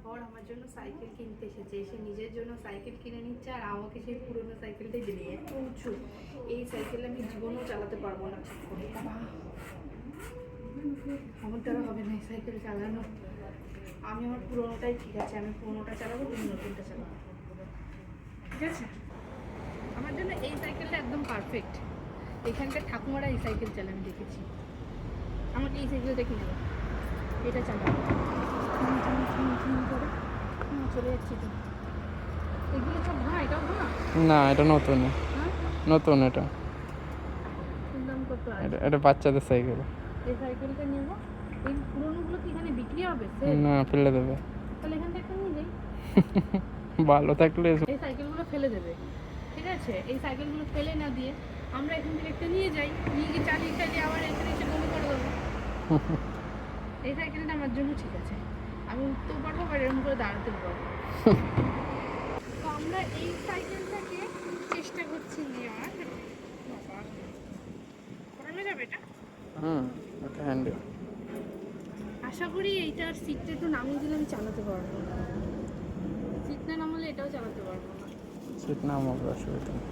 ধর আমার জন্য সাইকেল কিনতে এসেছে, এসে নিজের জন্য সাইকেল কিনে নিচ্ছে আর আমাকে সেই পুরোনো সাইকেলটাই দিলে। এত উঁচু এই সাইকেল আমি জীবনেও চালাতে পারবো না ঠিক করে। আমার দ্বারা হবে না এই সাইকেল চালানো। আমি আমার পুরোনোটাই ঠিক আছে, আমি পুরোনোটা চালাবো, তুমি নতুনটা চালাবো, ঠিক আছে? আমার জন্য এই সাইকেলটা একদম পারফেক্ট। এখানকার ঠাকুমারা এই সাইকেল চালানো দেখেছি। আমাকে এই সাইকেলটা কিনে দাও, এটা চালাবো। চলে যাচ্ছি তো। এগুলো সব ভাঙা, এটাও ভাঙা না, এটা নতুন। নতুন এটা। দাম কত? এটা বাচ্চাদের সাইকেল। এই সাইকেলটা নেবো। এই পুরোনোগুলো কি এখানে বিক্রি হবে? না, ফেলে দেবে। তাহলে এখান থেকে একটা নিয়ে যাই। ভালো থাকলে এই সাইকেলগুলো ফেলে দেবে, ঠিক আছে? এই সাইকেলগুলো ফেলে না দিয়ে আমরা এখান থেকে একটা নিয়ে যাই, নিয়ে গিয়ে চালিয়ে আবার এখানে এসে বন্ধ করে দেবো। এই সাইকেলটা আমার জন্য ঠিক আছে, আমি উঠতেও পারবো আর এরকম করে দাঁড়াতেও পারবো। তো আমরা এই সাইকেলটাকে চেষ্টা করছি নেওয়ার। বাবা, করানো যাবে এটা? এটা হ্যান্ডেল। আশা করি এইটার সিটটা একটু নামিয়ে দিলে আমি চালাতে পারবো। সিট না নামালে এটাও চালাতে পারবো না। সিট নামাবে, অসুবিধা নেই।